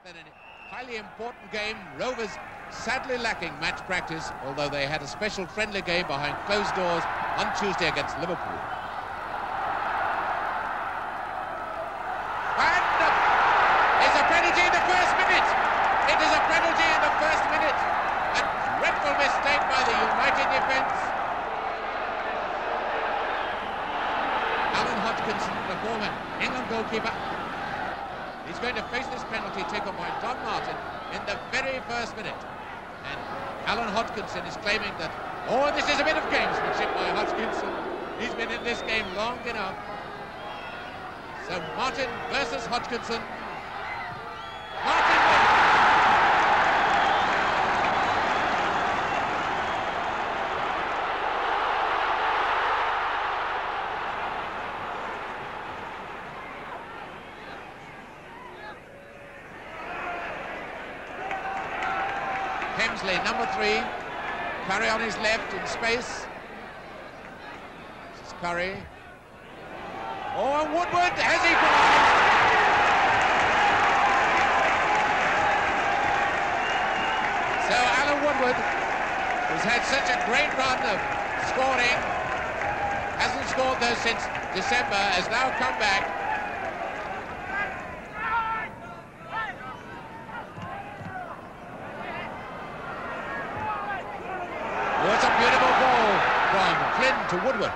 been a highly important game. Rovers sadly lacking match practice, although they had a special friendly game behind closed doors on Tuesday against Liverpool. And it's a penalty in the first minute. It is a penalty in the first minute. A dreadful mistake by the United defence. Alan Hodgkinson, the former England goalkeeper, he's going to face this penalty taken by Don Martin in the very first minute. And Alan Hodgkinson is claiming that, oh, this is a bit of gamesmanship by Hodgkinson. He's been in this game long enough. So Martin versus Hodgkinson. Martin wins. Hemsley, number 3, Curry on his left in space. This is Curry. Oh, and Woodward has equalised. So Alan Woodward, who's had such a great run of scoring, hasn't scored though since December, has now come back. What a beautiful ball from Flynn to Woodward.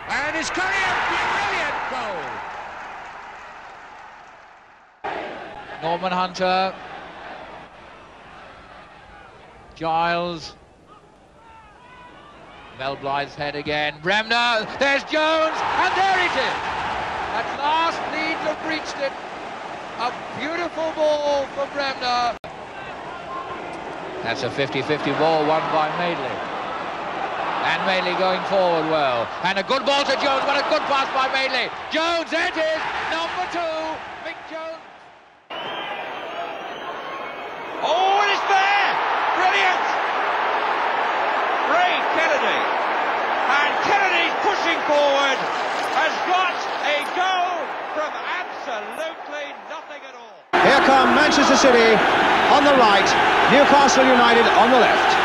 And it's Curry, a brilliant goal. Norman Hunter. Giles. Mel Blythe's head again. Bremner. There's Jones. And there it is. At last Leeds have reached it. A beautiful ball for Bremner. That's a 50-50 ball won by Madeley. And Madeley going forward well. And a good ball to Jones. What a good pass by Madeley. Jones, there it is. Number 2, Mick Jones. Oh, it is there. Brilliant. Ray Kennedy. And Kennedy's pushing forward has got a goal from absolutely nothing at all. Here come Manchester City on the right, Newcastle United on the left.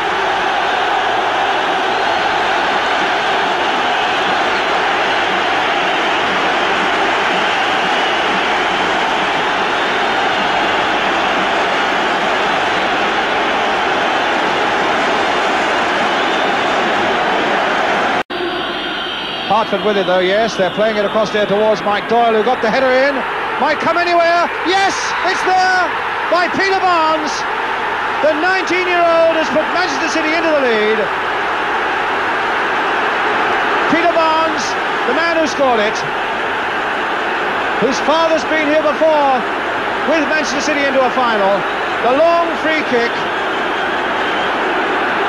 Hartford with it though, yes, they're playing it across there towards Mike Doyle, who got the header in. Might come anywhere. Yes, it's there by Peter Barnes. The 19-year-old has put Manchester City into the lead. Peter Barnes, the man who scored it, whose father's been here before with Manchester City into a final. The long free kick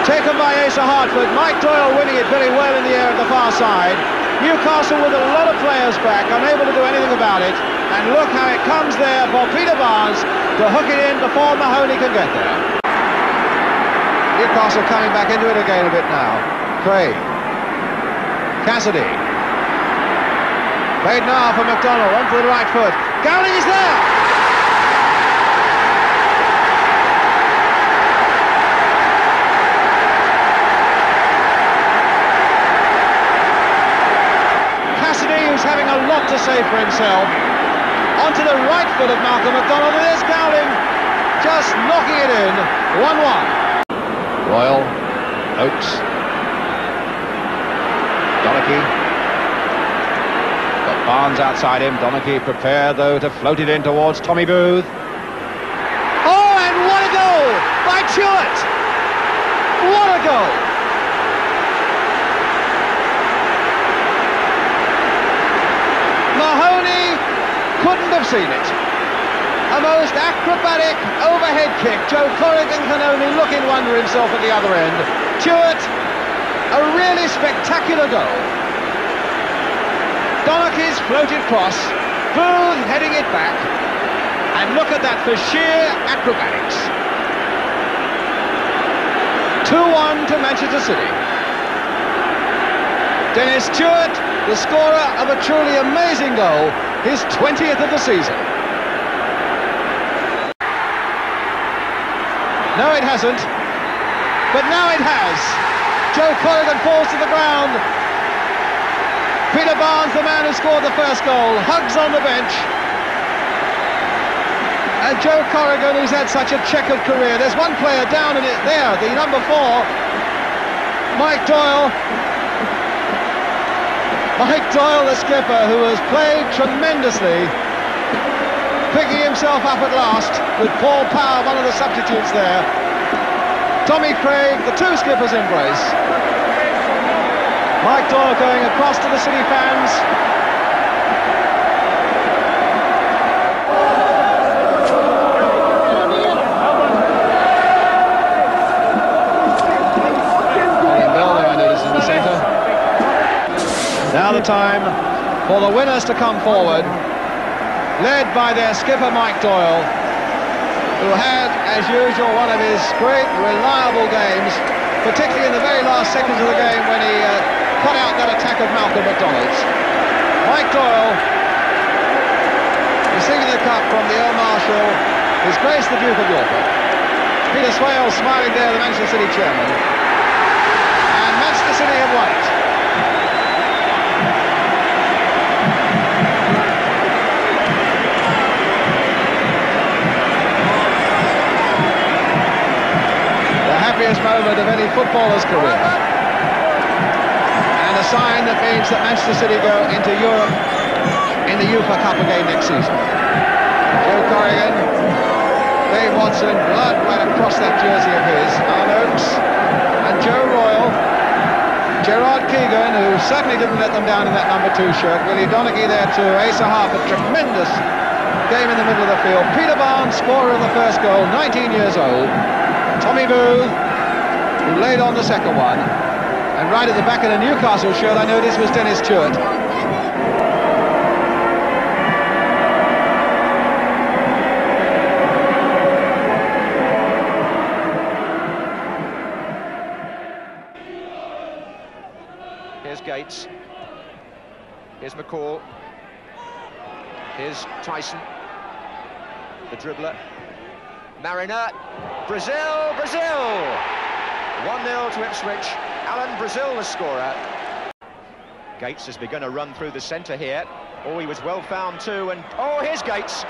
taken by Asa Hartford. Mike Doyle winning it very well in the air at the far side. Newcastle with a lot of players back, unable to do anything about it. And look how it comes there for Peter Barnes to hook it in before Mahoney can get there. Newcastle coming back into it again a bit now. Craig. Cassidy. Played now for McDonald, onto the right foot. Gowling is there! Cassidy, who's having a lot to say for himself. Onto the right foot of Malcolm McDonald, and there's Gowling just knocking it in. 1-1. Royal, Oakes, Donachie. Got Barnes outside him. Donachie prepared though to float it in towards Tommy Booth. Oh, and what a goal by Chewett! What a goal! Mahoney couldn't have seen it. A most acrobatic overhead kick. Joe Corrigan can only look in wonder himself at the other end. Chewett, a really spectacular goal. Donachie's floated cross. Booth heading it back. And look at that for sheer acrobatics. 2-1 to Manchester City. Dennis Chewett, the scorer of a truly amazing goal, his 20th of the season. No, it hasn't. But now it has. Joe Corrigan falls to the ground. Peter Barnes, the man who scored the first goal, hugs on the bench. And Joe Corrigan, who's had such a checkered career. There's one player down in it there, the number 4, Mike Doyle. Mike Doyle, the skipper, who has played tremendously, picking himself up at last with Paul Power, one of the substitutes there. Tommy Craig, the two skippers embrace. Mike Doyle going across to the City fans. Now the time for the winners to come forward, led by their skipper Mike Doyle, who had, as usual, one of his great reliable games, particularly in the very last seconds of the game when he cut out that attack of Malcolm McDonald's. Mike Doyle receiving the cup from the Earl Marshal, His Grace the Duke of York. Peter Swale smiling there, the Manchester City chairman. And Manchester City have won it. Happiest moment of any footballer's career, and a sign that means that Manchester City go into Europe in the UEFA Cup again next season. Joe Corrigan, Dave Watson, blood right across that jersey of his, Alan Oakes and Joe Royle, Gerard Keegan, who certainly didn't let them down in that number 2 shirt, Willie Donaghy there too, Asa Harp, a tremendous game in the middle of the field, Peter Barnes, scorer of the first goal, 19 years old, Tommy Boo, who laid on the second one, and right at the back of the Newcastle shirt I noticed was Dennis Stewart. Here's Gates, here's McCall, here's Tyson, the dribbler, Mariner, Brazil, Brazil! 1-0 to Ipswich, Alan Brazil the scorer. Gates has begun a run through the centre here. Oh, he was well found too, and oh, here's Gates.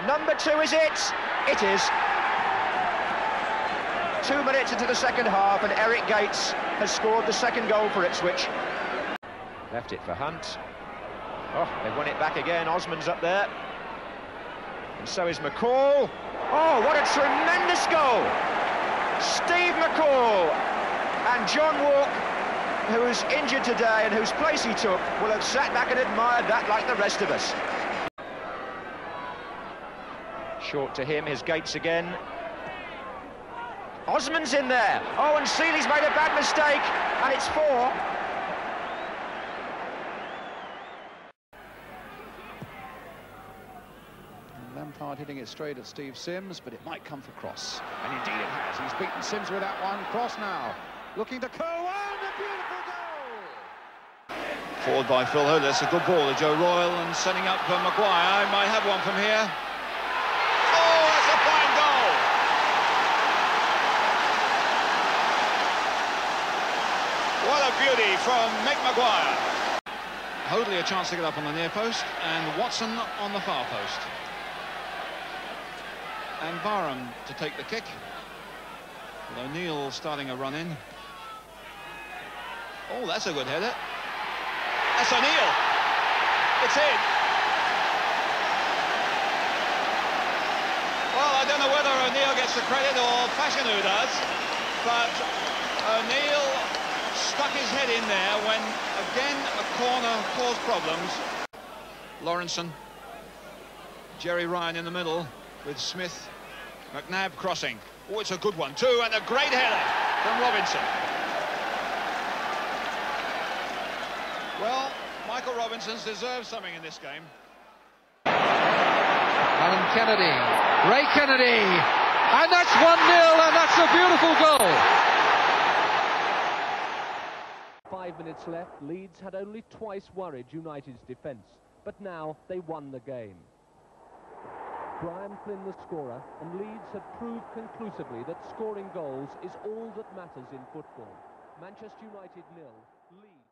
Number 2 is it? It is. 2 minutes into the second half, and Eric Gates has scored the second goal for Ipswich. Left it for Hunt. Oh, they've won it back again. Osman's up there. And so is McCall. Oh, what a tremendous goal! Steve McCall and John Walk, who is injured today and whose place he took, will have sat back and admired that like the rest of us. Short to him, here's Gates again. Osman's in there. Oh, and Seeley's made a bad mistake, and it's 4. Lampard hitting it straight at Steve Sims, but it might come for Cross. And indeed it has. He's beaten Sims with that one. Cross now, looking to Cowan, a beautiful goal! Forward by Phil Hood, that's a good ball to Joe Royle, and setting up for Maguire. I might have one from here. Oh, that's a fine goal! What a beauty from Mick Maguire. Hoadley a chance to get up on the near post, and Watson on the far post. And Barham to take the kick, with O'Neill starting a run in. Oh, that's a good header. That's O'Neill. It's in. Well, I don't know whether O'Neill gets the credit or Fashanu does, but O'Neill stuck his head in there when, again, a corner caused problems. Lawrenson, Jerry Ryan in the middle, with Smith, McNabb crossing. Oh, it's a good one too, and a great header from Robinson. Well, Michael Robinson's deserved something in this game. Alan Kennedy, Ray Kennedy, and that's 1-0, and that's a beautiful goal. 5 minutes left, Leeds had only twice worried United's defence, but now they won the game. Graham Flynn the scorer, and Leeds had proved conclusively that scoring goals is all that matters in football. Manchester United 0, Leeds